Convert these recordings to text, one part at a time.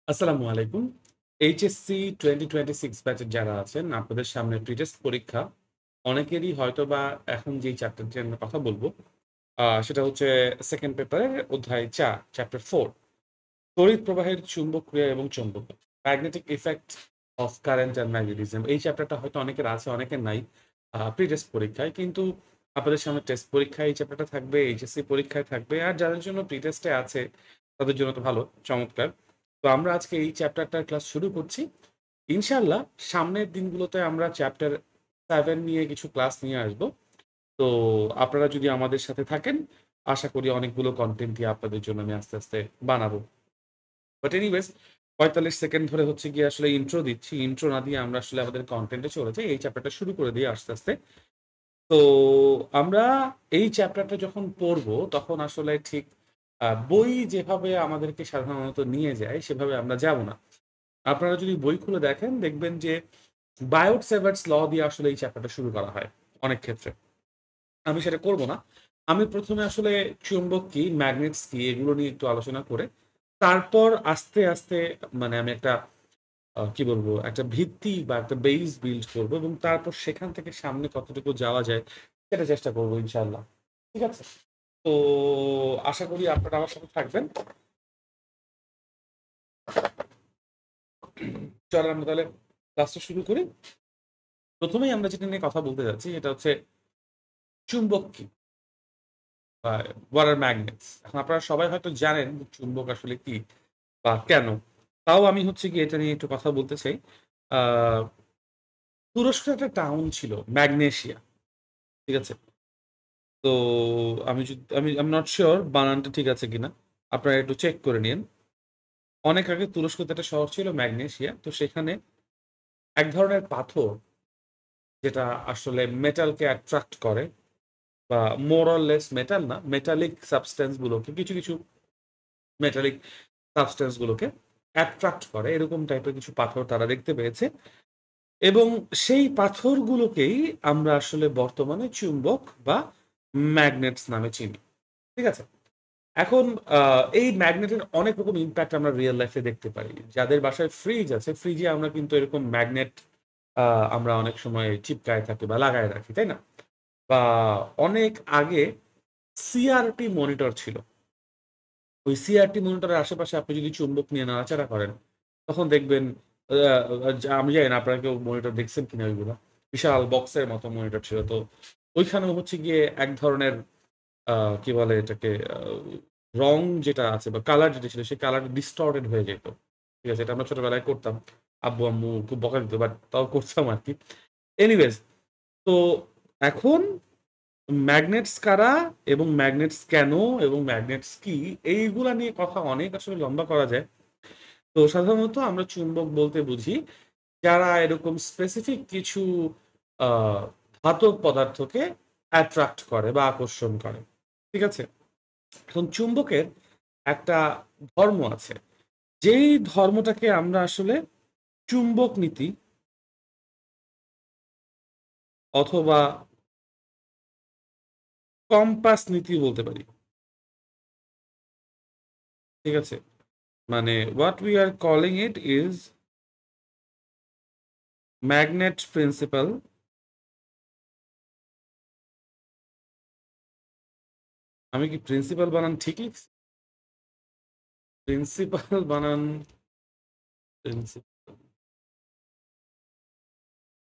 আসসালামু আলাইকুম। এইচএসসি 2026 ব্যাচের যারা আছেন, আপনাদের সামনে প্রি-টেস্ট পরীক্ষা। অনেকেরই হয়তোবা এখন যেই চ্যাপ্টারটি আমরা কথা বলব, সেটা হচ্ছে সেকেন্ড পেপারের অধ্যায় ৪, চ্যাপ্টার ৪ তড়িৎ প্রবাহের চুম্বক ক্রিয়া এবং চৌম্বকত্ব। Magnetic effect of current and magnetism. এই চ্যাপ্টারটা হয়তো অনেকের আছে, অনেকের নাই প্রি-টেস্ট পরীক্ষায়। কিন্তু আপনাদের সামনে টেস্ট পরীক্ষায় এই চ্যাপ্টারটা থাকবে, এইচএসসি পরীক্ষায় থাকবে। আর যাদের জন্য প্রি-টেস্টে আছে, তাদের জন্য তো ভালো, চমৎকার। তো আমরা আজকে এই চ্যাপ্টারটার ক্লাস শুরু করছি। ইনশাআল্লাহ সামনের দিনগুলোতে আমরা চ্যাপ্টার 7 নিয়ে কিছু ক্লাস নিয়ে আসব। তো আপনারা যদি আমাদের সাথে থাকেন, আশা করি অনেকগুলো কনটেন্টই আপনাদের জন্য আমি আস্তে, আস্তে বানাবো। বাট এনিওয়েজ ৪৫ সেকেন্ড ধরে হচ্ছে গিয়ে আসলে ইন্ট্রো দিচ্ছি। ইন্ট্রো না দিয়ে আমরা আসলে আমাদের কনটেন্টে চলে যাই। এই চ্যাপ্টারটা শুরু করে দিই আস্তে, আস্তে। তো আমরা এই চ্যাপ্টারটা যখন পড়বো তখন আসলে ঠিক বই যেভাবে আমাদেরকে সাধারণত নিয়ে যায় সেভাবে আমরা যাব না। আপনারা যদি বই খুলে দেখেন দেখবেন যে বায়োট-স্যাভার্টস ল দিয়ে আসলে এই চ্যাপ্টারটা শুরু করা হয় অনেক ক্ষেত্রে। আমি সেটা করব না। আমি ১ম এ আসলে চুম্বক কি, ম্যাগনেটস কি এগুলো নিয়ে একটু আলোচনা করে তারপর আস্তে, আস্তে মানে আমি একটা কি বলবো? একটা ভিত্তি বা একটা বেইস বিল্ড করব এবং তারপর সেখান থেকে সামনে কতটুকু যাওয়া যায় সেটা চেষ্টা করব ইনশাআল্লাহ। ঠিক আছে? তো আশা করি আপনারা আমার সাথে থাকবেন। চলেন আমরা তাহলে ক্লাসটা শুরু করি। ১ম এই আমরা যেটা নিয়ে কথা বলতে যাচ্ছি সেটা হচ্ছে চুম্বক কি? বা what are magnets? এখন আপনারা সবাই হয়তো জানেন যে চুম্বক আসলে কি বা কেন? তাও আমি হচ্ছে গিয়ে এটা নিয়ে একটু কথা বলতে চাই। আ তুরস্কের একটা টাউন ছিল ম্যাগনেসিয়া। ঠিক আছে? তো I'm not sure বানানটা ঠিক আছে কিনা। আপনারা একটু চেক করে নিয়েন। অনেক আগে তুরস্কতে একটা শহর ছিল ম্যাগনেসিয়া। তো সেখানে এক ধরনের পাথর যেটা আসলে মেটালকে অ্যাট্রাক্ট করে বা মোর অর লেস মেটাল না, মেটালিক সাবস্ট্যান্স গুলোকে কিছু মেটালিক সাবস্ট্যান্স গুলোকে অ্যাট্রাক্ট করে। এরকম টাইপের কিছু পাথর তারা দেখতে পেয়েছে এবং সেই পাথরগুলোকেই আমরা আসলে বর্তমানে চুম্বক বা ম্যাগনেটস নামে চিনি। ঠিক আছে? এখন আ এই ম্যাগনেটের অনেক রকম ইমপ্যাক্ট আমরা রিয়াল লাইফ এ দেখতে পারি। যাদের বাসায় ফ্রিজ আছে, ফ্রিজে আমরা কিন্তু এরকম ম্যাগনেট আ আমরা অনেক সময় চিপকায় থাকি বা লাগায় রাখি, তাই না? বা অনেক আগে সিআরটি মনিটর ছিল। ওই সিআরটি মনিটরের আশেপাশে আপনি যদি চুম্বক নিয়ে নাড়াচাড়া করেন, তখন দেখবেন আ আমি জানি না আপনারা কেউ মনিটর দেখছেন কিনা ওইগুলা। বিশাল বক্সের মতো মনিটর ছিল। তো ওইখানেও হচ্ছে গিয়ে এক ধরনের আ কি বলে এটাকে রং যেটা আছে বা কালার যেটা ছিল সেই কালারটা ডিসটর্টেড হয়ে যেত। ঠিক আছে? এটা আমরা ছোটবেলায় করতাম। আব্বু-আম্মু খুব বকা দিত বাট তাও করতাম আরকি। এনিওয়েজ তো এখন ম্যাগনেটস কারা এবং ম্যাগনেটস কেন এবং ম্যাগনেটস কি এইগুলা নিয়ে কথা অনেক আসলে লম্বা করা যায়। তো সাধারণত আমরা চুম্বক বলতে বুঝি যারা এরকম স্পেসিফিক কিছু আ ধাতব পদার্থকে অ্যাট্রাক্ট করে বা আকর্ষণ করে। ঠিক আছে? এখন চুম্বকের একটা ধর্ম আছে। যেই ধর্মটাকে আমরা আসলে চুম্বক নীতি অথবা কম্পাস নীতি বলতে পারি। ঠিক আছে? মানে what we are calling it is magnet principle. আমি কি প্রিন্সিপাল বানান ঠিক লিখছি? প্রিন্সিপাল বানান প্রিন্সি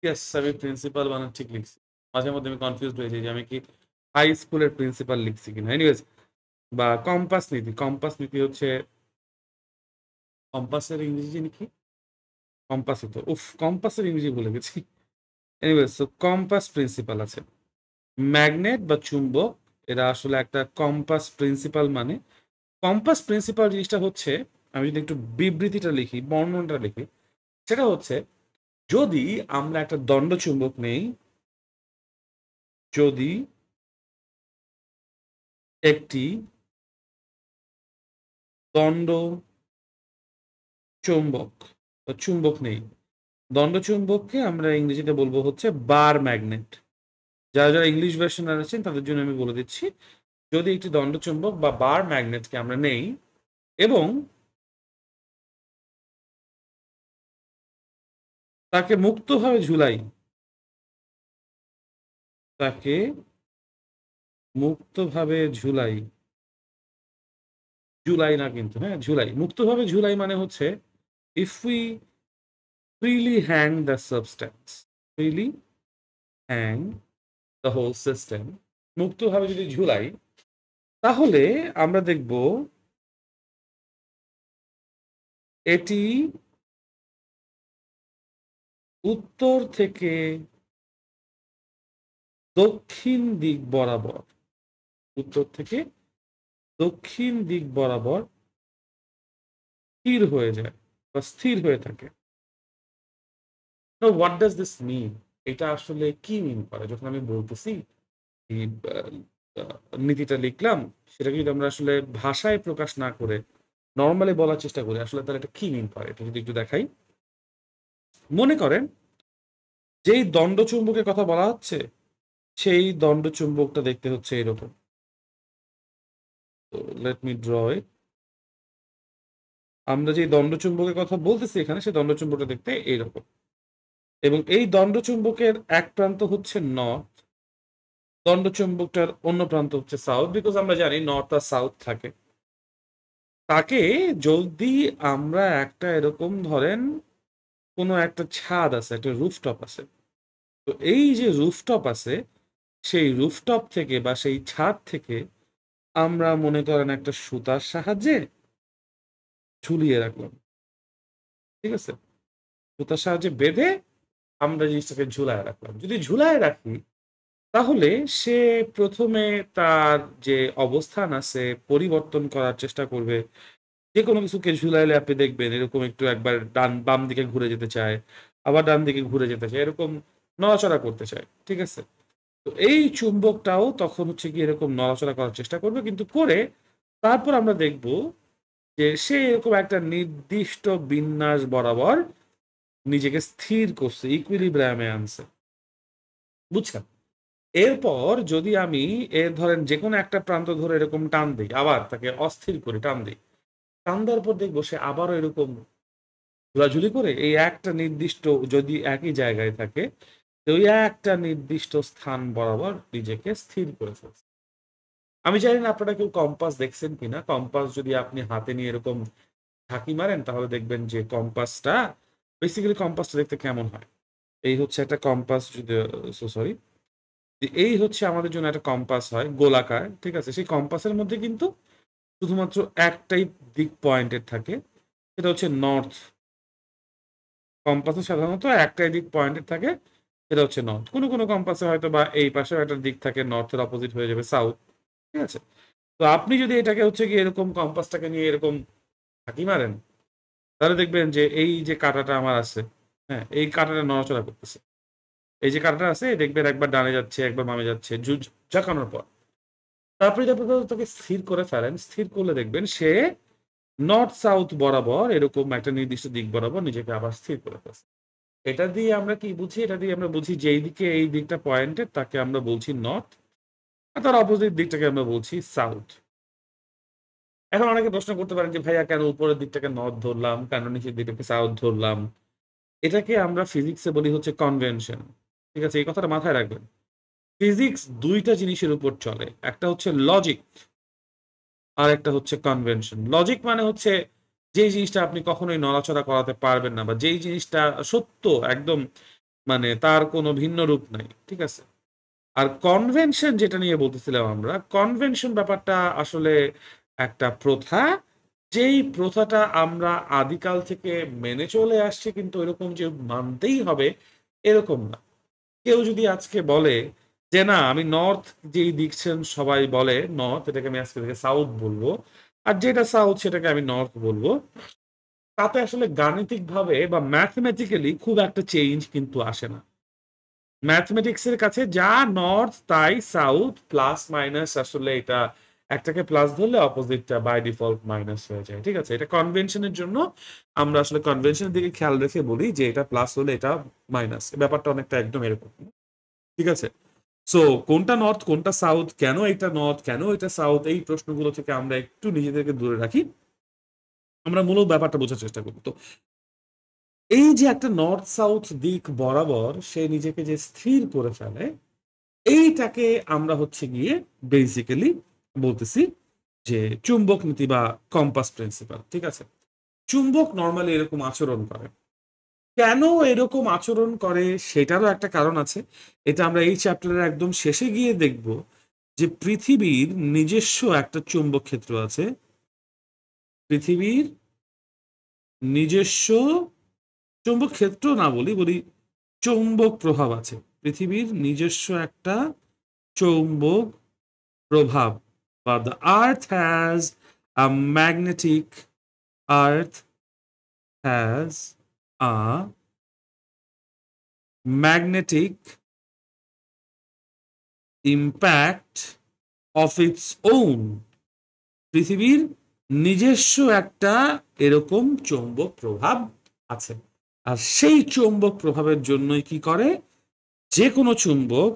ইয়েস আমি প্রিন্সিপাল বানান ঠিক লিখছি। মাঝে মধ্যে আমি কনফিউজড হয়ে যাই যে আমি কি হাই স্কুলের প্রিন্সিপাল লিখছি কিনা। এনিওয়েজ বা কম্পাস নীতি। কম্পাস নীতি হচ্ছে কম্পাসের ইংরেজি জানি কি? কম্পাসই তো। উফ! কম্পাসের ইংরেজি ভুলে গেছি। এনিওয়েজ সো কম্পাস প্রিন্সিপাল আছে। ম্যাগনেট বা চুম্বক এরা আসলে একটা কম্পাস প্রিন্সিপাল মানে কম্পাস প্রিন্সিপাল জিনিসটা হচ্ছে আমি যদি একটু বিবৃতিটা লিখি, বর্ণনাটা লিখি, সেটা হচ্ছে যদি আমরা একটা দণ্ড চুম্বক নেই, যদি একটি দণ্ড চুম্বক বা চুম্বক নেই। দণ্ড চুম্বককে আমরা ইংরেজিতে বলব হচ্ছে বার ম্যাগনেট। যারা ইংলিশ ভার্শন আছেন তাদের জন্য আমি বলে দিচ্ছি। যদি একটি দণ্ড চুম্বক বা বার ম্যাগনেটকে আমরা নেই এবং তাকে মুক্তভাবে ঝুলাই, তাকে মুক্তভাবে ঝুলাই, ঝুলাই না কিন্তু, হ্যাঁ? ঝুলাই। মুক্তভাবে ঝুলাই মানে হচ্ছে if we freely hang the substance, freely hang the whole system, মুক্তভাবে যদি ঝুলাই, তাহলে আমরা দেখব এটি উত্তর থেকে দক্ষিণ দিক বরাবর, উত্তর থেকে দক্ষিণ দিক বরাবর স্থির হয়ে যায় বা স্থির হয়ে থাকে। তো হোয়াট ডাজ দিস মিন? এটা আসলে কি মিন করে? যখন আমি বলতেছি এই নীতিটা লিখলাম, সেটাকে যদি আমরা আসলে ভাষায় প্রকাশ না করে নরমালি বলার চেষ্টা করি, আসলে তাহলে এটা কি মিন করে? এটা যদি একটু দেখাই। মনে করেন যেই দণ্ডচুম্বকের কথা বলা হচ্ছে, সেই দণ্ডচুম্বকটা দেখতে হচ্ছে এরকম। তো লেট মি ড্র ইট। আমরা যে দণ্ডচুম্বকের কথা বলতেছি এখানে, সেই দণ্ডচুম্বকটা দেখতে এইরকম। এবং এই দণ্ডচুম্বকের এক প্রান্ত হচ্ছে নর্থ, দণ্ডচুম্বকটার অন্য প্রান্ত হচ্ছে সাউথ, বিকজ আমরা জানি নর্থ আর সাউথ থাকে। তাকে যদি আমরা একটা এরকম ধরেন কোনো একটা ছাদ আছে, একটা রুফটপ আছে। তো এই যে রুফটপ আছে, সেই রুফটপ থেকে বা সেই ছাদ থেকে আমরা মনে করেন একটা সুতার সাহায্যে ঝুলিয়ে রাখলাম। ঠিক আছে? সুতার সাহায্যে বেঁধে আমরা জিনিসটাকে ঝুলায় রাখলাম। যদি ঝুলায় রাখি, তাহলে সে ১ম এ তার যে অবস্থান আছে পরিবর্তন করার চেষ্টা করবে। যেকোনো কিছুকে ঝুলাইলে আপনি দেখবেন এরকম একটু একবার বাম দিকে ঘুরে যেতে চায়, আবার ডান দিকে ঘুরে যেতে চায়। এরকম নড়াচড়া করতে চায়। ঠিক আছে? তো এই চুম্বকটাও তখন হচ্ছে গিয়ে এরকম নড়াচড়া করার চেষ্টা করবে। কিন্তু করে তারপর আমরা দেখব যে সে এরকম একটা নির্দিষ্ট বিন্যাস বরাবর নিজেকে স্থির করছে, ইকুইলিব্রিয়াম এ আনছে। বুঝছেন? এরপর যদি আমি ধরেন যেকোনো একটা প্রান্ত ধরে এরকম টান দেই, আবার তাকে অস্থির করি, টান দেই। টান দেওয়ার পর দেখব সে আবারও এরকম ঝুলাঝুলি করে এই একটা নির্দিষ্ট যদি একই জায়গায় থাকে, তো ওই একটা নির্দিষ্ট স্থান বরাবর নিজেকে স্থির করে ফেলছে। আমি জানি না আপনারা কেউ কম্পাস দেখছেন কিনা? কম্পাস যদি আপনি হাতে নিয়ে এরকম ঝাঁকি মারেন তাহলে দেখবেন যে কম্পাসটা বেসিক্যালি কম্পাসটা দেখতে কেমন হয়? এই হচ্ছে একটা কম্পাস যদি সরি। এই হচ্ছে আমাদের জন্য একটা কম্পাস হয় গোলাকার। ঠিক আছে? সেই কম্পাসের মধ্যে কিন্তু শুধুমাত্র একটাই দিক পয়েন্টেড থাকে। সেটা হচ্ছে নর্থ। কম্পাসে সাধারণত একটাই দিক পয়েন্টেড থাকে। সেটা হচ্ছে নর্থ। কোনো কম্পাসে হয়তোবা এই পাশেও একটা দিক থাকে, নর্থের অপোজিট হয়ে যাবে সাউথ। ঠিক আছে? তো আপনি যদি এটাকে হচ্ছে গিয়ে এরকম কম্পাসটাকে নিয়ে এরকম ঝাঁকি মারেন, তাহলে দেখবেন যে এই যে কাঁটাটা আমার আছে, হ্যাঁ? এই কাঁটাটা নড়াচড়া করতেছে। এই যে কাঁটাটা আছে দেখবেন একবার ডানে যাচ্ছে, একবার বামে যাচ্ছে। ঝাঁকানোর পর। তারপরে যদি আপনি তাকে স্থির করে ফেলেন, স্থির করলে দেখবেন সে নর্থ সাউথ বরাবর এরকম একটা নির্দিষ্ট দিক বরাবর নিজেকে আবার স্থির করে ফেলছে। এটা দিয়ে আমরা কি বুঝি? এটা দিয়ে আমরা বুঝি যে এই দিকে এই দিকটা পয়েন্টেড তাকে আমরা বলছি নর্থ, আর তার অপোজিট দিকটাকে আমরা বলছি সাউথ। এখন অনেকে প্রশ্ন করতে পারেন যে ভাইয়া কেন উপরের দিকটাকে নর্থ ধরলাম, কেন নিচের দিকটাকে সাউথ ধরলাম? এটাকে আমরা ফিজিক্সে বলি হচ্ছে কনভেনশন। ঠিক আছে? এই কথাটা মাথায় রাখবেন। ফিজিক্স ২ টা জিনিসের উপর চলে। একটা হচ্ছে লজিক, আরেকটা হচ্ছে কনভেনশন। লজিক মানে হচ্ছে যেই জিনিসটা আপনি কখনোই নড়াচড়া করাতে পারবেন না বা যেই জিনিসটা সত্য একদম, মানে তার কোনো ভিন্ন রূপ নাই। ঠিক আছে? আর কনভেনশন যেটা নিয়ে বলতেছিলাম আমরা, কনভেনশন ব্যাপারটা আসলে একটা প্রথা। যেই প্রথাটা আমরা আদিকাল থেকে মেনে চলে আসছি কিন্তু ওইরকম যে মানতেই হবে এরকম না। কেউ যদি আজকে বলে যে না আমি নর্থ যেই দেখছেন সবাই বলে নর্থ, এটাকে আমি আজকে থেকে সাউথ বলবো। আর যেটা সাউথ সেটাকে আমি নর্থ বলবো। তাতে আসলে গাণিতিকভাবে বা ম্যাথমেটিক্যালি খুব একটা চেঞ্জ কিন্তু আসে না। ম্যাথমেটিক্স এর কাছে যা নর্থ তাই সাউথ, প্লাস মাইনাস আসলে এটা একটাকে প্লাস ধরলে অপোজিটটা বাই ডিফল্ট মাইনাস হয়ে যায়। ঠিক আছে? এটা কনভেনশনের জন্য আমরা আসলে কনভেনশনের দিকে খেয়াল রেখে বলি যে এটা প্লাস হলে এটা মাইনাস। ব্যাপারটা অনেকটা একদম এরকম। ঠিক আছে? সো কোনটা নর্থ, কোনটা সাউথ, কেন এটা নর্থ, কেন এটা সাউথ, এই প্রশ্নগুলো থেকে আমরা একটু নিজেদেরকে দূরে রাখি। আমরা মূল ব্যাপারটা বোঝার চেষ্টা করি। তো এই যে একটা নর্থ সাউথ দিক বরাবর সে নিজেকে যে স্থির করে ফেলে, এইটাকে আমরা হচ্ছে গিয়ে বেসিক্যালি বলতেছি যে চুম্বক নীতি বা কম্পাস প্রিন্সিপাল। ঠিক আছে? চুম্বক নরমালি এরকম আচরণ করে। কেন এরকম আচরণ করে সেটারও একটা কারণ আছে। এটা আমরা এই চ্যাপ্টারের একদম শেষে গিয়ে দেখব যে পৃথিবীর নিজস্ব একটা চুম্বক ক্ষেত্র আছে। পৃথিবীর নিজস্ব চুম্বক ক্ষেত্র না বলি চৌম্বক প্রভাব আছে। পৃথিবীর নিজস্ব একটা চৌম্বক প্রভাব বা the earth has a magnetic earth has a magnetic impact of its own। পৃথিবীর নিজস্ব একটা এরকম চৌম্বক প্রভাব আছে। আর সেই চৌম্বক প্রভাবের জন্যই কি করে, যে কোনো চুম্বক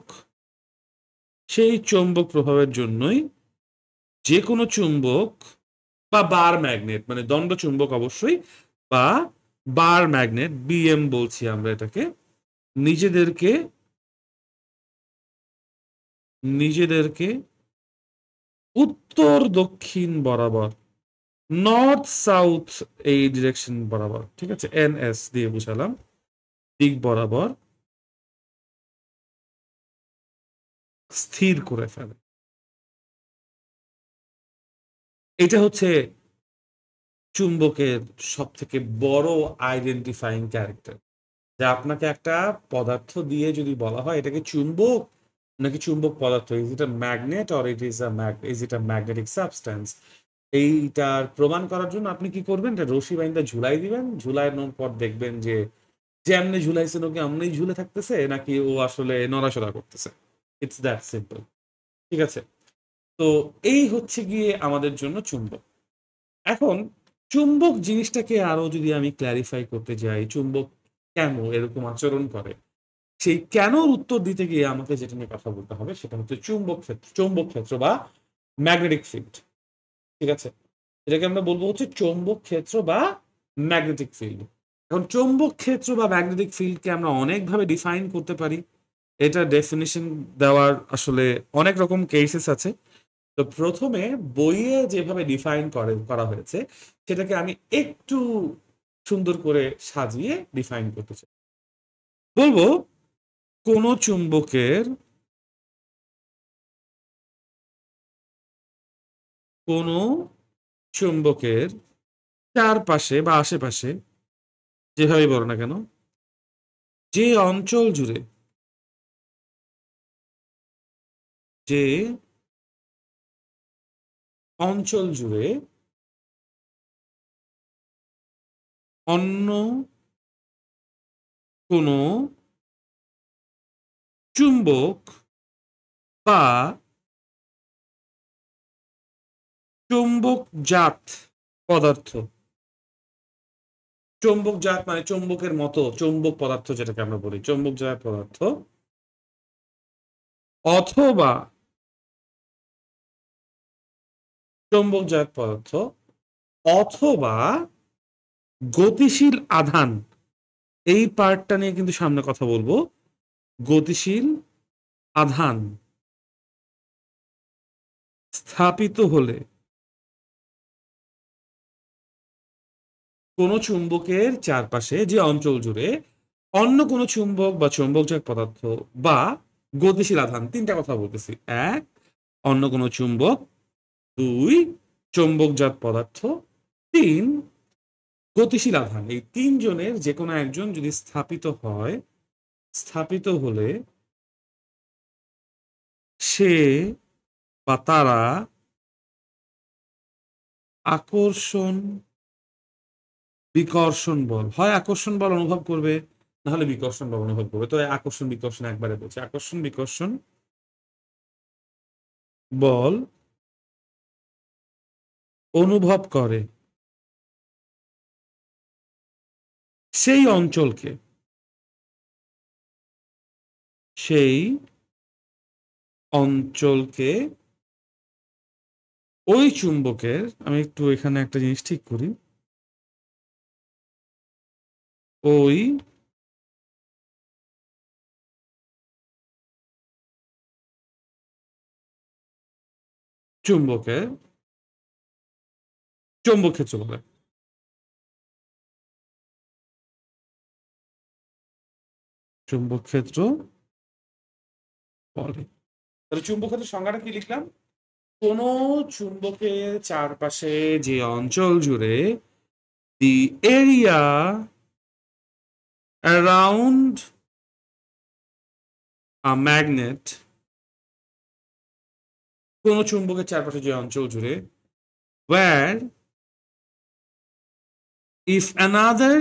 সেই চৌম্বক প্রভাবের জন্যই যে কোনো চুম্বক বা বার ম্যাগনেট, মানে দণ্ড চুম্বক অবশ্যই, বা বার ম্যাগনেট বিএম বলছি আমরা এটাকে, নিজেদেরকে নিজেদেরকে উত্তর দক্ষিণ বরাবর, নর্থ সাউথ এই ডিরেকশন বরাবর, ঠিক আছে, এনএস দিয়ে বুঝালাম, দিক বরাবর স্থির করে ফেলে। এটা হচ্ছে চুম্বকের সব থেকে বড় আইডেন্টিফাইং ক্যারেক্টার। যে আপনাকে একটা পদার্থ দিয়ে যদি বলা হয় এটাকে চুম্বক নাকি চুম্বক পদার্থ, is it a magnet or is it a magnetic substance, এইটার প্রমাণ করার জন্য আপনি কি করবেন, এটা রশি বাইন্দা ঝুলাই দিবেন, ঝুলানোর পর দেখবেন যে যেমনি ঝুলাইছেন ওকে এমনি ঝুলে থাকতেছে নাকি ও আসলে নড়াচড়া করতেছে। It's that simple. ঠিক আছে? তো এই হচ্ছে গিয়ে আমাদের জন্য চুম্বক। এখন চুম্বক জিনিসটাকে আরো যদি আমি ক্ল্যারিফাই করতে যাই, চুম্বক কেন এরকম আচরণ করে, সেই কেনর উত্তর দিতে গিয়ে আমাকে যেটা নিয়ে কথা বলতে হবে সেটা হচ্ছে চৌম্বক ক্ষেত্র বা ম্যাগনেটিক ফিল্ড। ঠিক আছে? এটাকে আমরা বলবো হচ্ছে চৌম্বক ক্ষেত্র বা ম্যাগনেটিক ফিল্ড। এখন চৌম্বক ক্ষেত্র বা ম্যাগনেটিক ফিল্ডকে আমরা অনেকভাবে ডিফাইন করতে পারি। এটা ডেফিনিশন দেওয়ার আসলে অনেক রকম কেসেস আছে। তো প্রথমে বইয়ে যেভাবে করা হয়েছে সেটাকে আমি একটু সুন্দর করে সাজিয়ে ডিফাইন করতে চাই। বলবো কোন চুম্বকের কোন চুম্বকের চারপাশে বা আশেপাশে, যেভাবেই বলো না কেন, যে অঞ্চল জুড়ে যে অঞ্চল জুড়ে অন্য কোনো চুম্বক বা চুম্বকজাত পদার্থ, চুম্বকজাত মানে চুম্বকের মতো চুম্বক পদার্থ যেটাকে আমরা বলি চুম্বকজাত পদার্থ, অথবা চুম্বকজাত পদার্থ অথবা গতিশীল আধান, এই পার্টটা নিয়ে কিন্তু সামনে কথা বলবো। গতিশীল আধান স্থাপিত হলে কোন চুম্বকের চারপাশে যে অঞ্চল জুড়ে অন্য কোনো চুম্বক বা চুম্বকজাত পদার্থ বা গতিশীল আধান, তিনটা কথা বলতেছি, এক অন্য কোনো চুম্বক, দুই চুম্বকজাত পদার্থ, তিন গতিশীল আধান, এই তিনজনের যে কোনো একজন যদি স্থাপিত হয়, স্থাপিত হলে সে বা তারা আকর্ষণ বিকর্ষণ বল, হয় আকর্ষণ বল অনুভব করবে না হলে বিকর্ষণ বল অনুভব করবে। তো আকর্ষণ বিকর্ষণ একবারে বলছে, আকর্ষণ বিকর্ষণ বল অনুভব করে সেই অঞ্চলকে, সেই অঞ্চলকে ওই চুম্বকের, আমি একটু এখানে একটা জিনিস ঠিক করি, ওই চুম্বকে চৌম্বক ক্ষেত্র বলে। চুম্বক ক্ষেত্র বলে। তাহলে চুম্বক ক্ষেত্রের সংজ্ঞাটা কি লিখলাম? কোন চুম্বকের চারপাশে যে অঞ্চল জুড়ে the area around a magnet, কোন চুম্বকের চারপাশে যে অঞ্চল জুড়ে where if another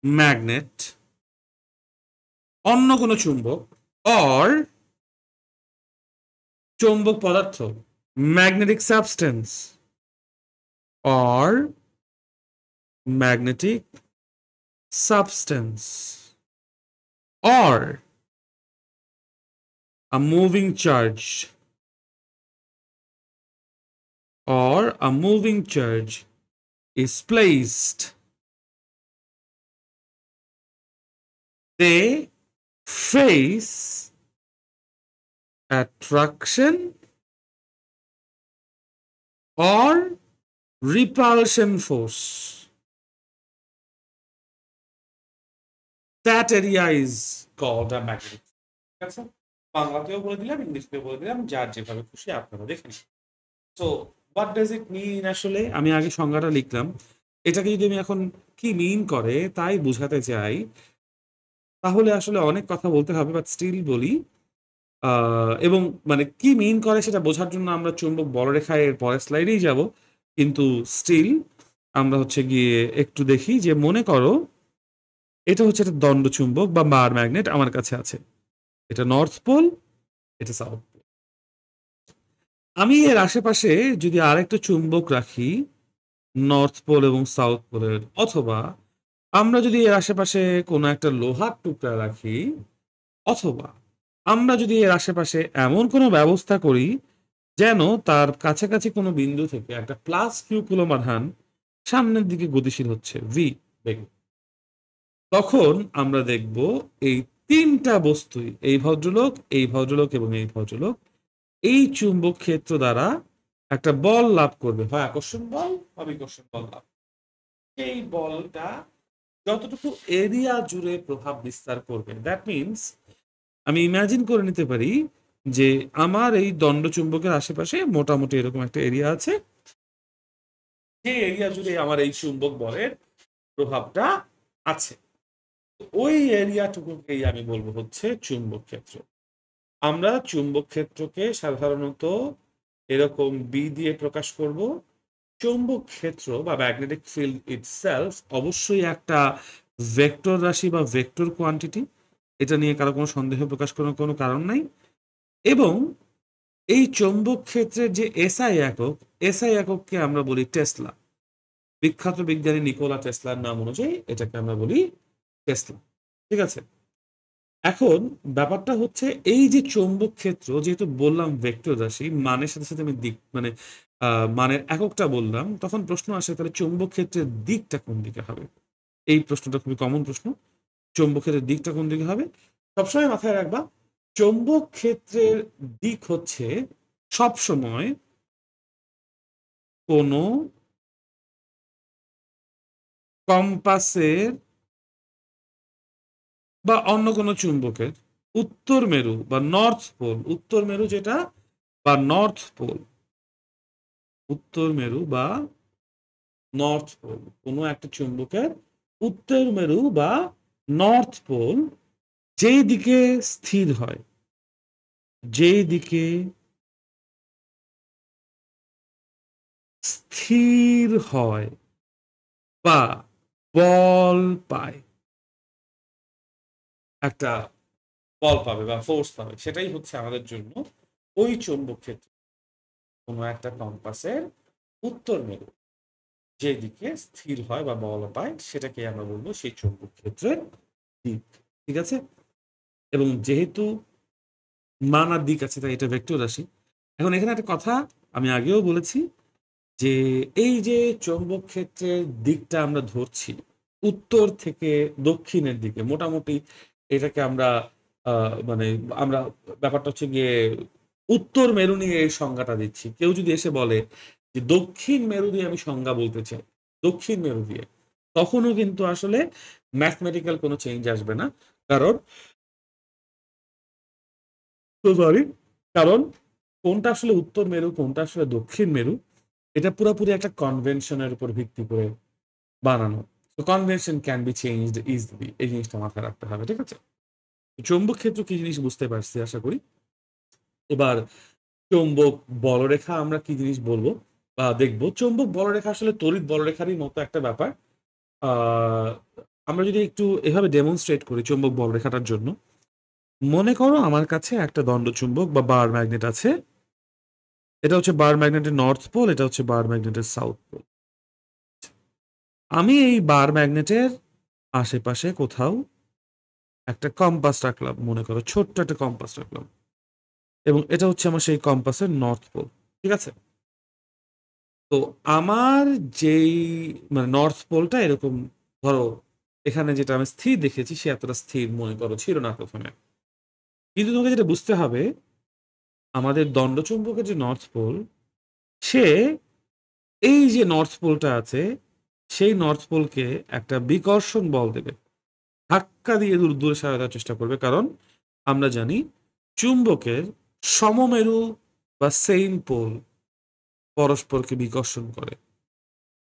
magnet, অন্য কোন চুম্বক, or চৌম্বক পদার্থ magnetic substance or magnetic substance or a moving charge is placed, they face attraction or repulsion force. That area is called a magnetic. ঠিক আছে, বাংলাতেও বলে দিলাম, ইংলিশতেও বলে দিলাম, যার যেভাবে খুশি আপনারা দেখেন। সো হোয়াট ডাজ ইট মিন? আসলে আমি আগে সংজ্ঞাটা লিখলাম, এটাকে যদি আমি এখন কি মিন করে তাই বোঝাতে চাই তাহলে আসলে অনেক কথা বলতে হবে, বাট স্টিল বলি। এবং মানে কি মিন করে সেটা বোঝার জন্য আমরা চুম্বক বলরেখায় এর পরের স্লাইডেই যাব, কিন্তু স্টিল আমরা হচ্ছে গিয়ে একটু দেখি যে মনে করো এটা হচ্ছে একটা দণ্ড চুম্বক বা বার ম্যাগনেট আমার কাছে আছে, এটা নর্থ পোল, এটা সাউথ পোল। আমি এর আশেপাশে যদি আরেকটা চুম্বক রাখি নর্থ পোল এবং সাউথ পোলের, অথবা আমরা যদি এর আশেপাশে কোনো একটা লোহার টুকরা রাখি, অথবা আমরা যদি এর আশেপাশে এমন কোনো ব্যবস্থা করি যেন তার কাছাকাছি কোনো বিন্দু থেকে একটা প্লাস কিউ কুলম্ব আধান সামনের দিকে গতিশীল হচ্ছে ভি বেগে, তখন আমরা দেখব এই তিনটা বস্তুই, এই ভদ্রলোক, এই ভদ্রলোক এবং এই ভদ্রলোক, এই চুম্বক ক্ষেত্র দ্বারা একটা বল লাভ করবে, হয় আকর্ষণ বল বা বিকর্ষণ বল লাভ। এই বলটা যতটুকু এরিয়া জুড়ে প্রভাব বিস্তার করবে, দ্যাট মিনস আমি ইমাজিন করে নিতে পারি যে আমার এই দণ্ড চুম্বকের আশেপাশে মোটামুটি এরকম একটা এরিয়া আছে, যে এরিয়া জুড়ে আমার এই চুম্বক বলের প্রভাবটা আছে, ওই এরিয়াটুকুকেই আমি বলবো হচ্ছে চুম্বক ক্ষেত্র। আমরা চুম্বক ক্ষেত্রকে সাধারণত এরকম বি দিয়ে প্রকাশ করব। চৌম্বক ক্ষেত্র বা ম্যাগনেটিক ফিল্ড ইটসেলফ অবশ্যই একটা ভেক্টর রাশি বা ভেক্টর কোয়ান্টিটি, এটা নিয়ে কারো কোনো সন্দেহ প্রকাশ করার কোনো কারণ নাই। এবং এই চৌম্বক ক্ষেত্রের যে এসআই একককে আমরা বলি টেসলা। বিখ্যাত বিজ্ঞানী নিকোলা টেসলার নাম অনুযায়ী এটাকে আমরা বলি টেসলা। ঠিক আছে, এখন ব্যাপারটা হচ্ছে এই যে চৌম্বক ক্ষেত্র, যেহেতু বললাম ভেক্টর রাশি, মানের সাথে সাথে আমি দিক মানে মানের এককটা বললাম, তখন প্রশ্ন আসে তাহলে চৌম্বক ক্ষেত্রের দিকটা কোন দিকে হবে? এই প্রশ্নটা খুবই কমন প্রশ্ন, চৌম্বক ক্ষেত্রের দিকটা কোন দিকে হবে? সবসময় মাথায় রাখবা চৌম্বক ক্ষেত্রের দিক হচ্ছে সবসময় কোনো কম্পাসের বা অন্য কোনো চুম্বকের উত্তর মেরু বা নর্থ পোল, উত্তর মেরু যেটা বা নর্থ পোল, উত্তর মেরু বা নর্থ পোল, কোনো একটা চুম্বকের উত্তর মেরু বা নর্থ পোল যেই দিকে স্থির হয়, যেই দিকে স্থির হয় বা বল পায়, একটা বল পাবে বা ফোর্স পাবে, সেটাই হচ্ছে আমাদের জন্য ওই চৌম্বক ক্ষেত্র। কোনো একটা কম্পাসের উত্তর মেরু যেদিকে স্থির হয় বা বল পায় সেটাকে আমরা বলবো সেই চৌম্বক ক্ষেত্রের দিক। ঠিক আছে, এবং যেহেতু মান আর দিক আছে তাই এটা ভেক্টর রাশি। এখন এখানে একটা কথা আমি আগেও বলেছি যে এই যে চৌম্বক ক্ষেত্রের দিকটা আমরা ধরছি উত্তর থেকে দক্ষিণের দিকে, মোটামুটি এটাকে আমরা মানে আমরা ব্যাপারটা হচ্ছে গিয়ে উত্তর মেরু নিয়ে এই সংজ্ঞাটা দিচ্ছি। কেউ যদি এসে বলে যে দক্ষিণ মেরু দিয়ে আমি সংজ্ঞা বলতে চাই, দক্ষিণ মেরু দিয়ে, তখনও কিন্তু আসলে ম্যাথমেটিক্যাল কোনো চেঞ্জ আসবে না। কারণ সরি, কারণ কোনটা আসলে উত্তর মেরু কোনটা আসলে দক্ষিণ মেরু এটা পুরোপুরি একটা কনভেনশনের উপর ভিত্তি করে বানানো। তো convention can be changed easily, এই জিনিসটা মাথায় রাখতে হবে, ঠিক আছে? চৌম্বক ক্ষেত্র কি জিনিস বুঝতে পারছি আশা করি। এবার চৌম্বক বলরেখা আমরা কি জিনিস বলবো বা দেখবো। চৌম্বক বলরেখা আসলে তড়িৎ বলরেখারই মতো একটা ব্যাপার। আমরা যদি একটু এভাবে ডেমনস্ট্রেট করি চৌম্বক বলরেখাটার জন্য, মনে করো আমার কাছে একটা দণ্ডচুম্বক বা বার ম্যাগনেট আছে। এটা হচ্ছে বার ম্যাগনেটের নর্থ পোল, এটা হচ্ছে বার ম্যাগনেটের সাউথ পোল। আমি এই বার ম্যাগনেটের আশেপাশে কোথাও একটা কম্পাস রাখলাম, মনে করো ছোট্ট একটা কম্পাস রাখলাম, এবং এটা হচ্ছে আমার সেই কম্পাসের নর্থ পোল, ঠিক আছে? তো আমার যেই মানে নর্থ পোলটা এরকম, ধরো এখানে যেটা আমি স্থির দেখেছি সে এতটা স্থির মনে করো ছিল না প্রথমে। কিন্তু তোমাকে যেটা বুঝতে হবে, আমাদের দণ্ডচুম্বকের যে নর্থ পোল, সে এই যে নর্থ পোলটা আছে সেই নর্থ পোলকে একটা বিকর্ষণ বল দেবে, ধাক্কা দিয়ে দূরে সরানোর চেষ্টা করবে। কারণ আমরা জানি চুম্বকের সমমেরু বা সেম পোল পরস্পরকে বিকর্ষণ করে।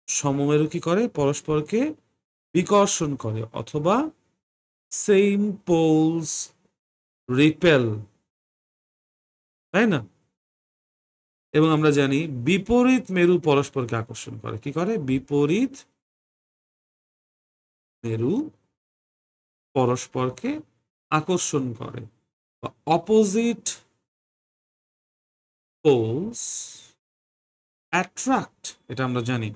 সমমেরু কি করে? পরস্পরকে বিকর্ষণ করে, অথবা সেম পোলস রিপেল, তাই না? এবং আমরা জানি বিপরীত মেরু পরস্পরকে আকর্ষণ করে। কি করে? বিপরীত মেরু পরস্পরকে আকর্ষণ করে, বা অপোজিট পোলস অ্যাট্রাক্ট, এটা আমরা জানি।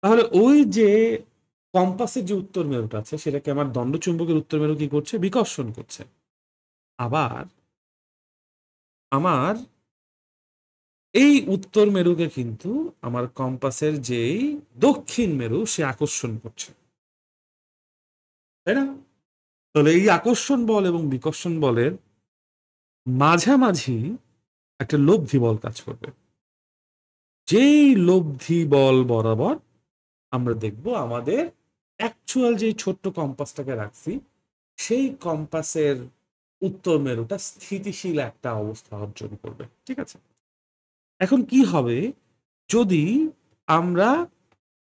তাহলে ওই যে কম্পাসের যে উত্তর মেরুটা আছে সেটাকে আমার দণ্ডচুম্বকের উত্তর মেরু কি করছে? বিকর্ষণ করছে। আবার আমার এই উত্তর মেরুকে কিন্তু আমার কম্পাসের যেই দক্ষিণ মেরু সে আকর্ষণ করছে, তাই না? তাহলে এই আকর্ষণ বল এবং বিকর্ষণ বলের মাঝামাঝি একটা লব্ধি বল কাজ করবে। যেই লব্ধি বল বরাবর আমরা দেখব আমাদের অ্যাকচুয়াল যে ছোট্ট কম্পাসটাকে রাখছি সেই কম্পাসের উত্তর মেরুটা স্থিতিশীল একটা অবস্থা অর্জন করবে, ঠিক আছে? এখন কি হবে যদি আমরা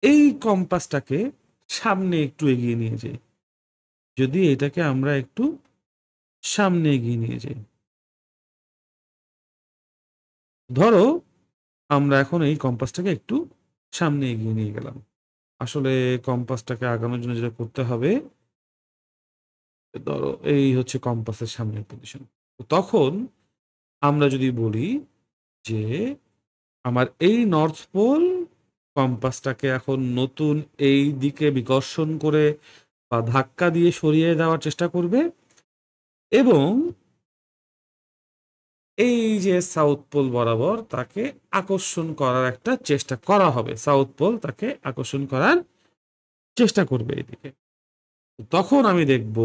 এই কম্পাসটাকে সামনে একটু এগিয়ে নিয়ে যাই? যদি এটাকে আমরা একটু সামনে এগিয়ে নিয়ে যাই, ধরো আমরা এখন এই কম্পাসটাকে একটু সামনে এগিয়ে নিয়ে গেলাম। আসলে কম্পাসটাকে আগানোর জন্য যেটা করতে হবে, ধরো এই হচ্ছে কম্পাসের সামনের পজিশন। তখন আমরা যদি বলি যে আমার এই নর্থ পোল কম্পাসটাকে এখন নতুন এই দিকে বিকর্ষণ করে বা ধাক্কা দিয়ে সরিয়ে দেওয়ার চেষ্টা করবে, এবং এই যে সাউথ পোল বরাবর তাকে আকর্ষণ করার একটা চেষ্টা করা হবে। সাউথ পোল তাকে আকর্ষণ করার চেষ্টা করবে এদিকে। তখন আমি দেখব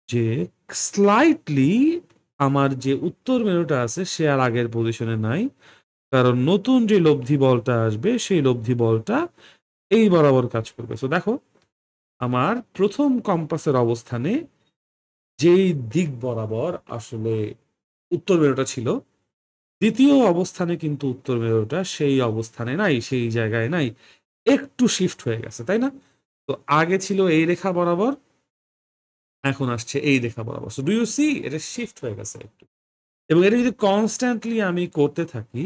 যে স্লাইটলি আমার যে উত্তর মেরুটা আছে সে আর আগের পজিশনে নাই, কারণ নতুন যে লব্ধি বলটা আসবে সেই লব্ধি বলটা এই বরাবর কাজ করবে। সো দেখো আমার প্রথম কম্পাসের অবস্থানে যেই দিক বরাবর আসলে উত্তর মেরুটা ছিল, দ্বিতীয় অবস্থানে কিন্তু উত্তর মেরুটা সেই অবস্থানে নাই, সেই জায়গায় নাই, একটু শিফট হয়ে গেছে, তাই না? তো আগে ছিল এই রেখা বরাবর, এখন আসছে এই রেখা বরাবর। সো ডু ইউ সি এটা শিফট হয়ে গেছে একটু। এবং এটা যদি কনস্ট্যান্টলি আমি করতে থাকি,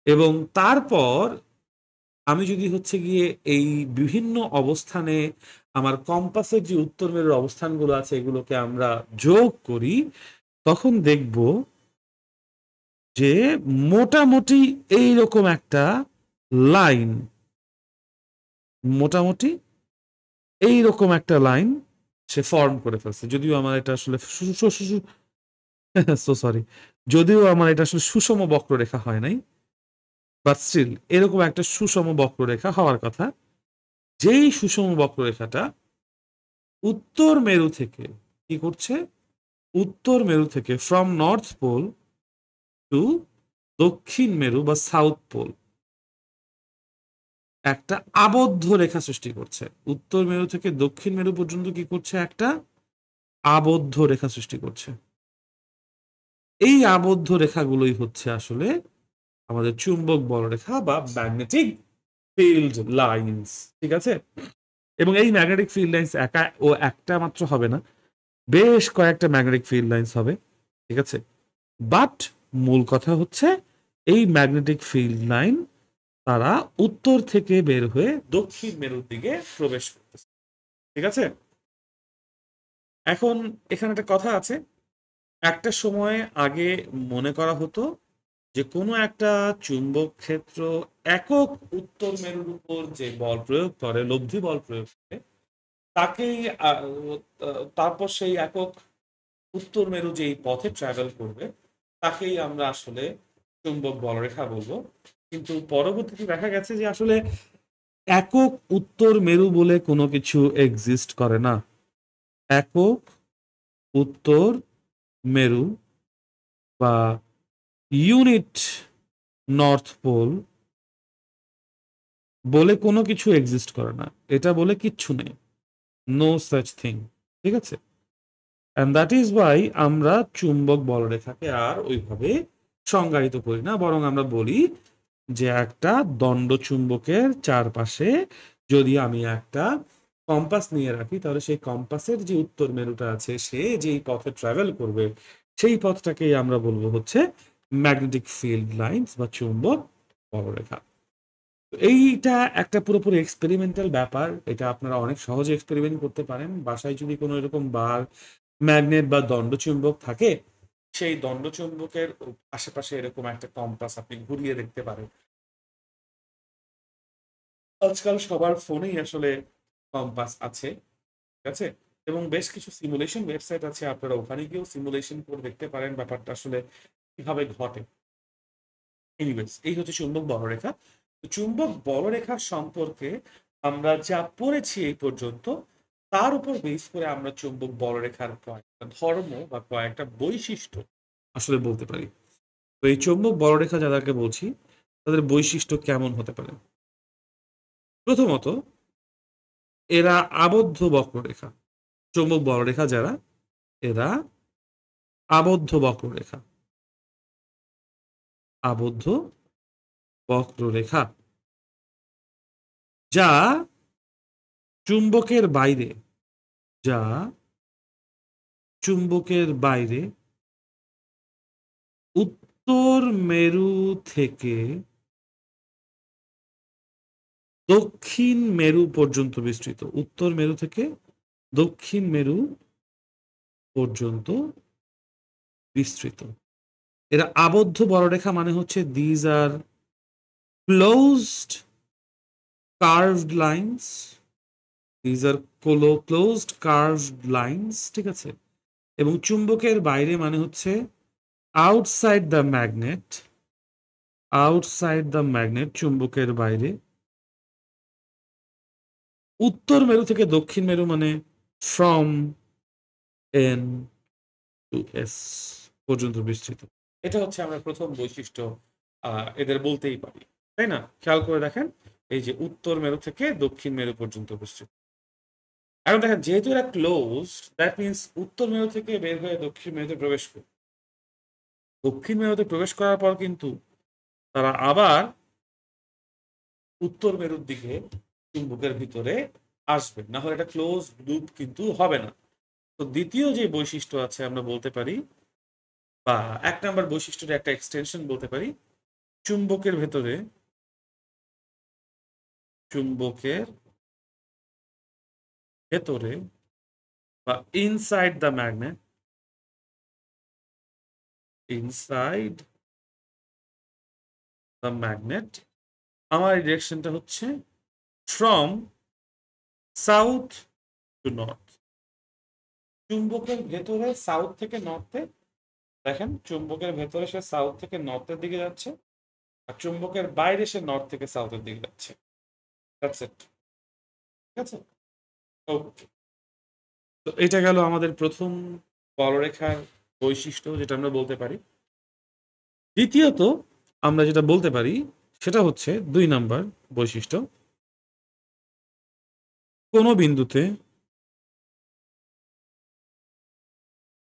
এবং তারপর আমি যদি হচ্ছে গিয়ে এই বিভিন্ন অবস্থানে আমার কম্পাসের যে উত্তর মেরুর অবস্থানগুলো আছে এগুলোকে আমরা যোগ করি, তখন দেখব যে মোটামুটি এইরকম একটা লাইন, মোটামুটি এইরকম একটা লাইন সে ফর্ম করে ফেলছে। যদিও আমার এটা আসলে সো সরি, যদিও আমার এটা আসলে সুষম বক্ররেখা হয় নাই, বাট স্টিল এরকম একটা সুষম বক্ররেখা হওয়ার কথা, যেই সুষম বক্ররেখাটা উত্তর মেরু থেকে কি করছে, উত্তর মেরু থেকে ফ্রম নর্থ পোল টু দক্ষিণ মেরু বা সাউথ পোল একটা আবদ্ধ রেখা সৃষ্টি করছে। উত্তর মেরু থেকে দক্ষিণ মেরু পর্যন্ত কি করছে, একটা আবদ্ধ রেখা সৃষ্টি করছে। এই আবদ্ধ রেখাগুলোই হচ্ছে আসলে আমাদের চুম্বক বলরেখা বা ম্যাগনেটিক ফিল্ড লাইন্স। ঠিক আছে, এবং এই ম্যাগনেটিক ফিল্ড লাইন্স একা ও একটা মাত্র হবে না, বেশ কয়েকটা ম্যাগনেটিক ফিল্ড লাইন্স হবে। ঠিক আছে, বাট মূল কথা হচ্ছে এই ম্যাগনেটিক ফিল্ড লাইন তারা উত্তর থেকে বের হয়ে দক্ষিণ মেরুর দিকে প্রবেশ করতেছে। ঠিক আছে, এখন এখানে একটা কথা আছে, একটা সময় আগে মনে করা হতো যে কোনো একটা চুম্বক ক্ষেত্র একক উত্তর মেরুর উপর যে বল প্রয়োগ করে, লব্ধি বল প্রয়োগ করে, তাকেই তারপর সেই একক উত্তর মেরু যেই পথে ট্রাভেল করবে তাকেই আমরা আসলে চুম্বক বলরেখা বলবো। কিন্তু পরবর্তীতে দেখা গেছে যে আসলে একক উত্তর মেরু বলে কোনো কিছু এক্সিস্ট করে না। একক উত্তর মেরু বা ইউনিট নর্থ পোল বলে কোনো কিছু এক্সিস্ট করে না, এটা বলে কিচ্ছু নেই, নো সাচ থিং। ঠিক আছে, অ্যান্ড দ্যাট ইজ ওয়াই আমরা চুম্বক বলরেখাকে আর ওইভাবে সংজ্ঞায়িত করি না, বরং আমরা বলি যে একটা দণ্ড চুম্বকের চারপাশে যদি আমি একটা কম্পাস নিয়ে রাখি, তাহলে সেই কম্পাসের যে উত্তর মেরুটা আছে সে যেই পথে ট্রাভেল করবে সেই পথটাকেই আমরা বলবো হচ্ছে ম্যাগনেটিক ফিল্ড লাইন্স বা চুম্বক বলরেখা। এইটা একটা পুরোপুরি এক্সপেরিমেন্টাল ব্যাপার, এটা আপনারা অনেক সহজে এক্সপেরিমেন্ট করতে পারেন। বাসায় যদি কোনো এরকম বার, ম্যাগনেট বা দণ্ডচুম্বক থাকে, সেই দণ্ডচুম্বকের আশেপাশে এরকম একটা কম্পাস আপনি ঘুরিয়ে দেখতে পারেন। আজকাল সবার ফোনেই আসলে কম্পাস আছে। ঠিক আছে, এবং বেশ কিছু সিমুলেশন ওয়েবসাইট আছে, আপনারা ওখানে গিয়েও সিমুলেশন করে দেখতে পারেন ব্যাপারটা আসলে কিভাবে ঘটে। এনিওয়েজ, এই হচ্ছে চুম্বক বলরেখা। চুম্বক বলরেখা সম্পর্কে আমরা যা পড়েছি এই পর্যন্ত, তার উপর বেস করে আমরা চুম্বক বলরেখার কয়েকটা ধর্ম বা কয়েকটা বৈশিষ্ট্য আসলে বলতে পারি। তো এই চুম্বক বলরেখা যাদেরকে বলছি তাদের বৈশিষ্ট্য কেমন হতে পারে? প্রথমত, এরা আবদ্ধ বক্ররেখা। চুম্বক বলরেখা যারা, এরা আবদ্ধ বক্ররেখা। আবদ্ধ বক্ররেখা যা চুম্বকের বাইরে, যা চুম্বকের বাইরে উত্তর মেরু থেকে দক্ষিণ মেরু পর্যন্ত বিস্তৃত। উত্তর মেরু থেকে দক্ষিণ মেরু পর্যন্ত বিস্তৃত। এরা আবদ্ধ বলরেখা মানে হচ্ছে these are closed curved lines, these are closed curved lines. ঠিক আছে, এবং চুম্বকের বাইরে মানে হচ্ছে outside the magnet, outside the magnet, চুম্বকের বাইরে। উত্তর মেরু থেকে দক্ষিণ মেরু মানে ফ্রম এন টু এস পর্যন্ত বিস্তৃত। এটা হচ্ছে আমরা প্রথম বৈশিষ্ট্য এদের বলতেই পারি, তাই না? খেয়াল করে দেখেন, এই যে উত্তর মেরু থেকে দক্ষিণ মেরু পর্যন্ত বিস্তৃত। এখন দেখেন, যেহেতু এরা ক্লোজ, দ্যাট মিনস উত্তর মেরু থেকে বের হয়ে দক্ষিণ মেরুতে প্রবেশ করবে। দক্ষিণ মেরুতে প্রবেশ করার পর কিন্তু তারা আবার উত্তর মেরুর দিকে চুম্বকের ভিতরে আসবে, না হলে এটা ক্লোজ লুপ কিন্তু হবে না। তো দ্বিতীয় যে বৈশিষ্ট্য আছে আমরা বলতে পারি, বা এক নাম্বার বৈশিষ্ট্যের একটা এক্সটেনশন বলতে পারি, চুম্বকের ভেতরে, চুম্বকের ভেতরে বা inside the magnet, inside the magnet, আমার ডিরেকশনটা হচ্ছে ফ্রম সাউথ টু নর্থ। চুম্বকের ভেতরে সাউথ থেকে নর্থে, দেখেন চুম্বকের ভেতরে সে সাউথ থেকে নর্থের দিকে যাচ্ছে, আর চুম্বকের বাইরে সে নর্থ থেকে সাউথের দিকে যাচ্ছে। That's it. ঠিক আছে? ওকে। তো এটা গেল আমাদের প্রথম বলরেখার বৈশিষ্ট্য, যেটা আমরা বলতে পারি। দ্বিতীয়ত আমরা যেটা বলতে পারি সেটা হচ্ছে 2 নাম্বার বৈশিষ্ট্য। কোনো বিন্দুতে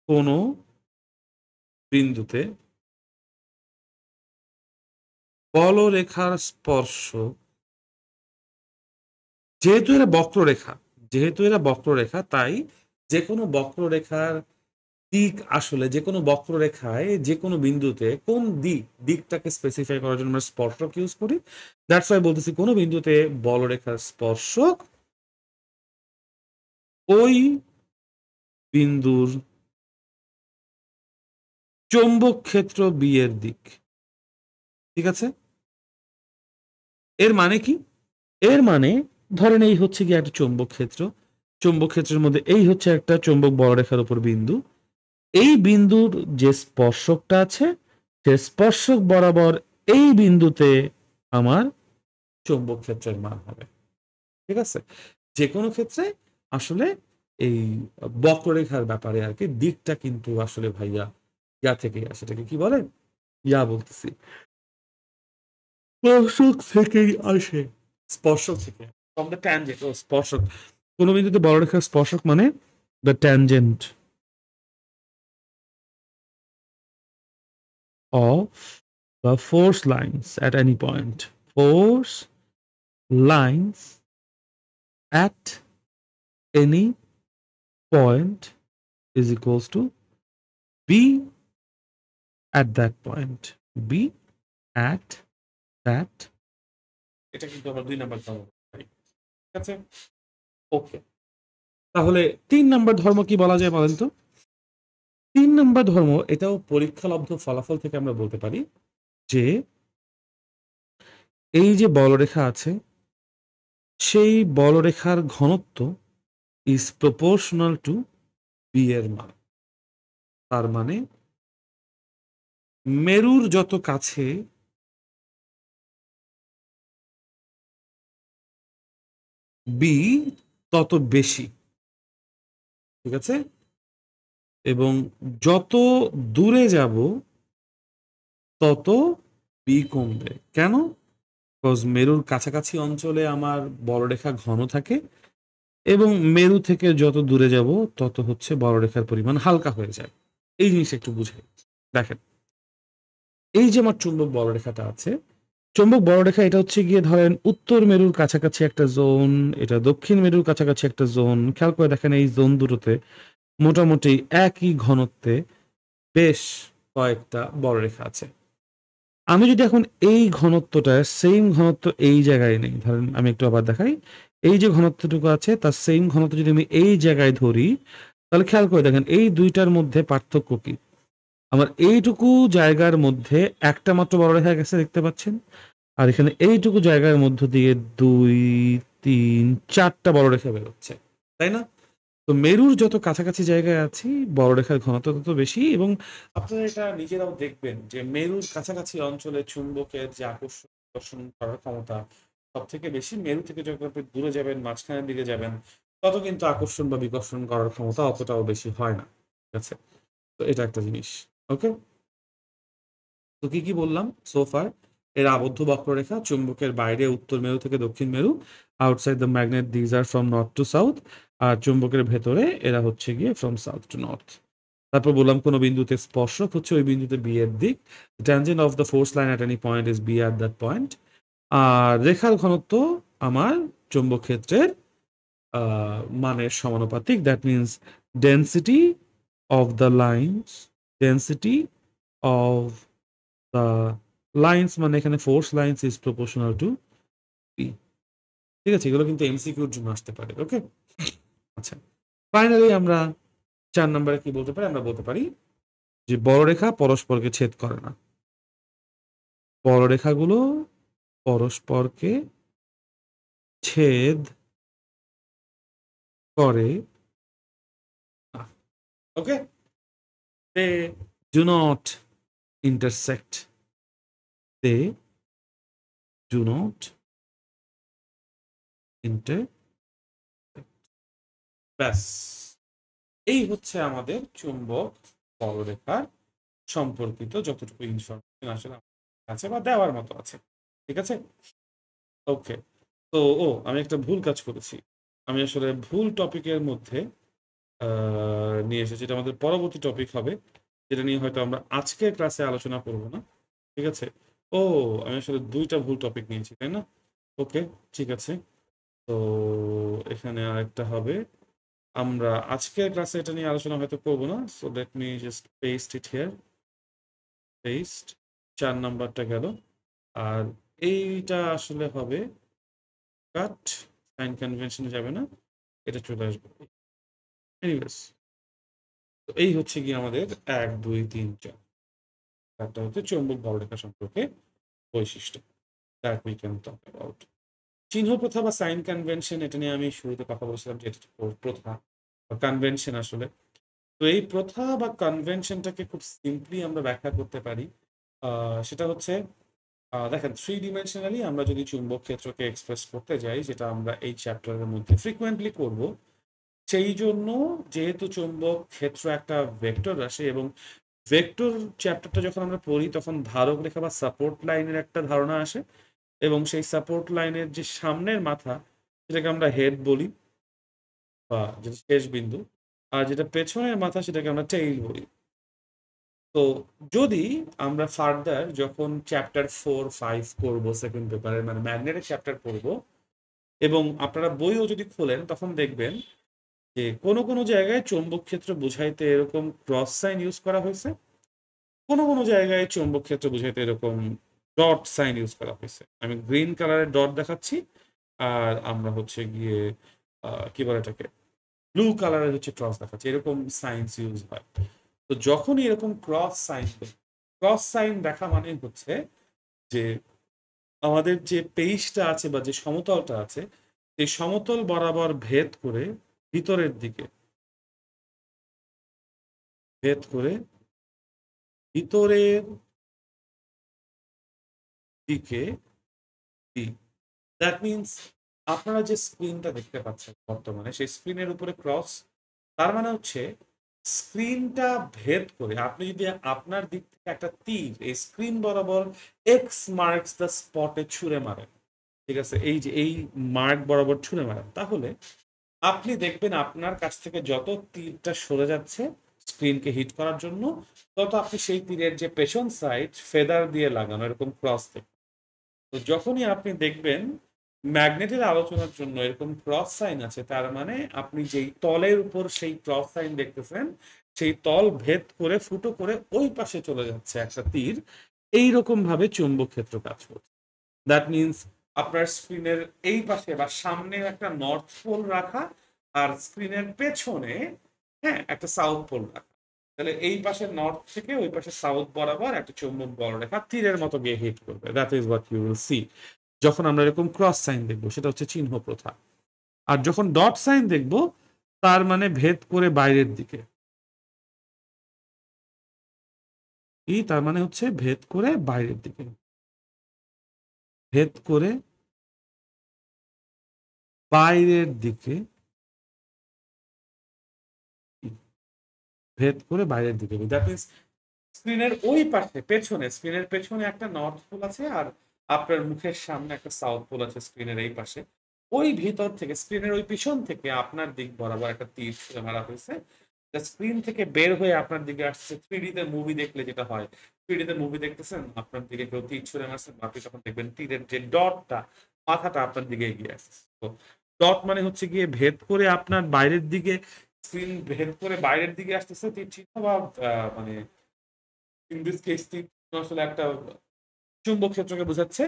কোনো বিন্দুতে বলরেখার স্পর্শ, যেহেতু এরা বক্ররেখা, তাই যেকোনো বক্ররেখার দিক, আসলে যেকোনো বক্ররেখায় যেকোনো বিন্দুতে কোন দিকটাকে স্পেসিফাই করার জন্য আমরা স্পর্শক ইউজ করি। দ্যাটস ওয়াই বলতেছি কোন বিন্দুতে বলরেখার স্পর্শক ওই বিন্দুর চৌম্বক ক্ষেত্র বি এর দিক। ঠিক আছে? এর মানে কি? এর মানে ধরেন এই হচ্ছে কি একটা চৌম্বক ক্ষেত্র, চৌম্বক ক্ষেত্রের মধ্যে এই হচ্ছে একটা চৌম্বক বলরেখার উপর বিন্দু। এই বিন্দুর যে স্পর্শকটা আছে, সে স্পর্শক বরাবর এই বিন্দুতে আমার চৌম্বক ক্ষেত্রের মান হবে। ঠিক আছে? যে কোনো ক্ষেত্রে আসলে এই বক্ররেখার ব্যাপারে আর কি দিকটা কিন্তু আসলে ভাইয়া থেকে আসে, এটাকে কি বলে, বলতেছি, স্পর্শক থেকেই আসে। স্পর্শক থেকে, ফ্রম দ্য ট্যানজেন্ট। ও স্পর্শক, কোন বিন্দুতে বলরেখার স্পর্শক মানে the tangent of the force lines at any point. Force lines at any point is equals to B at that point. B at that. এটা কিন্তু আমরা 2 নাম্বার ধর্ম। ঠিক আছে? ওকে। তাহলে 3 নাম্বার ধর্ম কি বলা যায় বলেন তো? 3 নাম্বার ধর্ম, এটাও পরীক্ষালব্ধ ফলাফল থেকে আমরা বলতে পারি যে এই যে বলরেখা আছে, সেই বলরেখার ঘনত্ব is proportional to B এর মান। তার মানে মেরুর যত কাছে বি তত বেশি। ঠিক আছে? এবং যত দূরে যাব তত বি কমবে। কেন? বিকজ মেরুর কাছাকাছি অঞ্চলে আমার বলরেখা ঘন থাকে এবং মেরু থেকে যত দূরে যাব তত হচ্ছে বলরেখার পরিমাণ হালকা হয়ে যায়। এই জিনিসটা একটু বুঝে দেখেন। এই যে আমার চুম্বক বলরেখাটা আছে, চুম্বক বলরেখা এটা হচ্ছে গিয়ে ধরেন উত্তর মেরুর কাছাকাছি একটা জোন, এটা দক্ষিণ মেরুর কাছাকাছি একটা জোন। খেয়াল করে দেখেন এই জোন দুটোতে মোটামুটি একই ঘনত্বে বেশ কয়েকটা বলরেখা আছে। আমি যদি এখন এই ঘনত্বটা, সেম ঘনত্ব এই জায়গায় নেই, ধরেন আমি একটু আবার দেখাই, এই যে ঘনত্বটুকু আছে তার সেম ঘনত্ব যদি আমি এই জায়গায় ধরি, তাহলে খেয়াল করে দেখেন এই দুইটার মধ্যে পার্থক্য কি। আমার এইটুকু জায়গার মধ্যে একটা মাত্র বলরেখা গেছে, দেখতে পাচ্ছেন। আর এখানে এইটুকু জায়গার মধ্য দিয়ে 2, 3, 4টা বলরেখা বেরোচ্ছে, তাই না? তো মেরুর যত কাছাকাছি জায়গায় আছি বলরেখার ঘনত্ব তত বেশি। এবং আপনারা এটা নিজেরাও দেখবেন যে মেরুর কাছাকাছি অঞ্চলে চুম্বকের যে আকর্ষণ করার ক্ষমতা সব থেকে বেশি। মেরু থেকে যত আপনি দূরে যাবেন, মাঝখানের দিকে যাবেন, তত কিন্তু আকর্ষণ বা বিকর্ষণ করার ক্ষমতা অতটাও বেশি হয় না। ঠিক আছে? তো এটা একটা জিনিস। ওকে? তো কি বললাম সোফার? এর আবদ্ধ বক্ররেখা, চুম্বকের বাইরে উত্তর মেরু থেকে দক্ষিণ মেরু, outside the magnet these are from north to south. আর চুম্বকের ভেতরে এরা হচ্ছে গিয়ে ফ্রম সাউথ টু নর্থ। তারপর বললাম কোন বিন্দুতে স্পর্শক হচ্ছে ওই বিন্দুতে বি এর দিক। Tangent of the force line at any point is B at that point. আর রেখার ঘনত্ব আমার চুম্বক ক্ষেত্রের মানের সমানুপাতিক। That means density of the lines, density of the lines মানে এখানে force lines is proportional to P. ঠিক আছে? এগুলো কিন্তু এমসিকিউর জন্য আসতে পারে। ওকে? আচ্ছা, ফাইনালি আমরা 4 নম্বরে কি বলতে পারি? আমরা বলতে পারি যে বলরেখা পরস্পরকে ছেদ করে না। বলরেখাগুলো পরস্পরকে ছেদ করে না। ওকে? They do not intersect. They do not intersect. ব্যাস, এই হচ্ছে আমাদের চুম্বক বলরেখার সম্পর্কিত যতটুকু ইনফরমেশন আসলে আছে বা দেওয়ার মতো আছে। ঠিক আছে? ওকে। তো আমি একটা ভুল কাজ করেছি। আমি আসলে ভুল টপিকের মধ্যে নিয়ে এসেছি। এটা আমাদের পরবর্তী টপিক হবে। যেটা নিয়ে হয়তো আমরা আজকের ক্লাসে আলোচনা করব না। ঠিক আছে? আমি আসলে ২ টা ভুল টপিক নিয়েছি, তাই না? ওকে, ঠিক আছে। তো এখানে আরেকটা হবে। আমরা আজকের ক্লাসে এটা নিয়ে আলোচনা হয়তো করব না। So let me just paste it here. Paste. ৪ নাম্বারটা গেল। আর এইটা আসলে হবে কাট। সাইন কনভেনশন যাবে না। এটা চলে আসবে। এনিওয়েজ, তো এই হচ্ছে গিয়ে আমাদের ১, ২, ৩, ৪। একটা হচ্ছে চৌম্বক বলরেখা সম্পর্কে বৈশিষ্ট্য। That we can talk about. চিহ্ন প্রথা বা সাইন কনভেনশন, এটা নিয়ে আমি শুরুতে কথা বলছিলাম যে এটা প্রথা বা কনভেনশন আসলে। তো এই প্রথা বা কনভেনশনটাকে খুব সিম্পলি আমরা ব্যাখ্যা করতে পারি। সেটা হচ্ছে দেখেন, 3 ডিমেনশনালি আমরা যদি চুম্বক ক্ষেত্রকে এক্সপ্রেস করতে যাই, যেটা আমরা এই চ্যাপ্টারের মধ্যে ফ্রিকোয়েন্টলি করব, সেই জন্য যেহেতু চুম্বক ক্ষেত্র একটা ভেক্টর রাশি এবং ভেক্টর চ্যাপ্টারটা যখন আমরা পড়ি তখন ধারক রেখা বা সাপোর্ট লাইনের একটা ধারণা আসে এবং সেই সাপোর্ট লাইনের যে সামনের মাথা সেটাকে আমরা হেড বলি বা যেটা শেষ বিন্দু, আর যেটা পেছনের মাথা সেটাকে আমরা টেইল বলি। তো যদি আমরা ফার্দার যখন চ্যাপ্টার 4, 5 করবো সেকেন্ড পেপারে, মানে ম্যাগনেটের চ্যাপ্টার পড়বো, এবং আপনারা বইও যদি খোলেন তখন দেখবেন যে কোনো জায়গায় চৌম্বক ক্ষেত্র বুঝাইতে এরকম ক্রস সাইন ইউজ করা হয়েছে, কোনো জায়গায় চৌম্বক ক্ষেত্র বুঝাইতে এরকম ডট সাইন ইউজ করা হয়েছে। আমি গ্রিন কালারের ডট দেখাচ্ছি, আর আমরা হচ্ছে গিয়ে কি বলে এটাকে, ব্লু কালারের হচ্ছে ক্রস দেখাচ্ছি। এরকম সাইন্স ইউজ হয়। তো যখনই এরকম ক্রস সাইন দেখা মানে হচ্ছে যে আমাদের যে পেইজটা আছে বা যে সমতলটা আছে, এই সমতল বরাবর ভেদ করে ভিতরের দিকে ভিতরের দিকে দ্যাট মিনস আপনারা যে স্ক্রিনটা দেখতে পাচ্ছেন বর্তমানে, সেই স্ক্রিনের উপরে ক্রস, তার মানে হচ্ছে স্ক্রিনটা ভেদ করে আপনি যদি আপনার দিক থেকে একটা তীর এই স্ক্রিন বরাবর এক্স মার্কস দ্য স্পটে ছুঁড়ে মারেন, ঠিক আছে, এই যে এই মার্ক বরাবর ছুঁড়ে মারেন, তাহলে আপনি দেখবেন আপনার কাছ থেকে যত তীরটা সরে যাচ্ছে স্ক্রিনকে হিট করার জন্য, তত আপনি সেই তীরের যে পেছন সাইড ফেদার দিয়ে লাগানো এরকম ক্রস দেখবেন। তো যখনই আপনি দেখবেন ম্যাগনেটের আলোচনার জন্য এরকম ক্রস সাইন আছে, তার মানে আপনি যেই তলের উপর সেই ক্রস সাইন দেখতেছেন, সেই তল ভেদ করে ফুটো করে ওই পাশে চলে যাচ্ছে একটা তীর। এইরকম ভাবে চুম্বক ক্ষেত্র কাজ করছে। দ্যাট মিনস আপনার স্ক্রিনের এই পাশে বা সামনে একটা নর্থ পোল রাখা, আর স্ক্রিনের পেছনে একটা সাউথ পোল রাখা। তাহলে এই পাশে নর্থ থেকে ওই পাশে সাউথ বরাবর একটা চুম্বক বলরেখা তীরের মতো গিয়ে হিট করবে। That is what you will see যখন আমরা এরকম ক্রস সাইন দেখবো, সেটা হচ্ছে চিহ্ন প্রথা। আর যখন ডট সাইন দেখবো, তার মানে ভেদ করে বাইরের দিকে। তার মানে হচ্ছে ভেদ করে বাইরের দিকে, ভেদ করে বাইরের দিকে, ভেদ করে বাইরের দিকে। দ্যাট মিনস স্ক্রিনের ওই পাশে পেছনে, স্ক্রিনের পেছনে একটা নর্থ পোল আছে, আর আপনার মুখের সামনে একটা সাউথ পোল আছে স্ক্রিনের এই পাশে। ওই ভিতর থেকে স্ক্রিনের ওই পিছন থেকে আপনার দিক বরাবর একটা তীর ছুঁড়ে মারা হয়েছে। স্ক্রিন থেকে বের হয়ে আপনার দিকে আসছে। 3D তে মুভি দেখলে যেটা হয়, 3D তে মুভি দেখতেছেন, আপনার দিকে কেউ তীর ছুঁড়ে মারছেন, আপনি তখন দেখবেন তীরের যে ডটটা, মাথাটা আপনার দিকে এগিয়ে আসছে। তো ডট মানে হচ্ছে গিয়ে ভেদ করে আপনার বাইরের দিকে, স্ক্রিন ভেদ করে বাইরের দিকে আসতেছে তীর চিহ্ন, বা মানে ইন দিস কেস তীর আসলে একটা চুম্বক ক্ষেত্রকে বোঝাচ্ছে।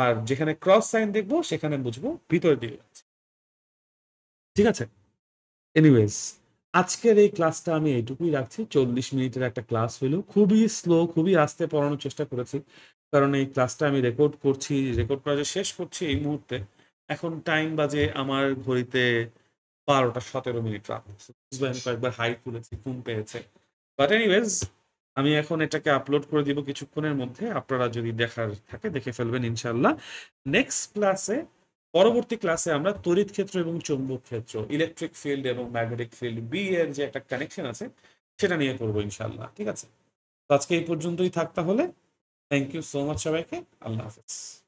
আর যেখানে ক্রস সাইন দেখবো সেখানে বুঝবো ভিতরের দিকে যাচ্ছে। ঠিক আছে? এনিওয়েজ, আজকের এই ক্লাসটা আমি এইটুকুই রাখছি। 40 মিনিটের একটা ক্লাস হইলো। খুবই স্লো, খুবই আস্তে পড়ানোর চেষ্টা করেছি। কারণ এই ক্লাসটা আমি রেকর্ড করছি, রেকর্ড করা যে শেষ করছি এই মুহূর্তে। এখন টাইম বাজে আমার ঘড়িতে 12টা 17 মিনিট রাত। বুঝবেন, কয়েকবার হাই তুলেছি, ঘুম পেয়েছে। বাট এনিওয়েজ, আমি এখন এটাকে আপলোড করে দিব কিছুক্ষণের মধ্যে। আপনারা যদি দেখার থাকে দেখে ফেলবেন ইনশাআল্লাহ। নেক্সট ক্লাসে, পরবর্তী ক্লাসে আমরা তড়িৎ ক্ষেত্র এবং চৌম্বক ক্ষেত্র, ইলেকট্রিক ফিল্ড এবং ম্যাগনেটিক ফিল্ড বি এর যে একটা কানেকশন আছে সেটা নিয়ে পড়বো ইনশাআল্লাহ। ঠিক আছে? তো আজকে এই পর্যন্তই থাক তাহলে। থ্যাংক ইউ সো মাচ সবাইকে। আল্লাহ হাফেজ।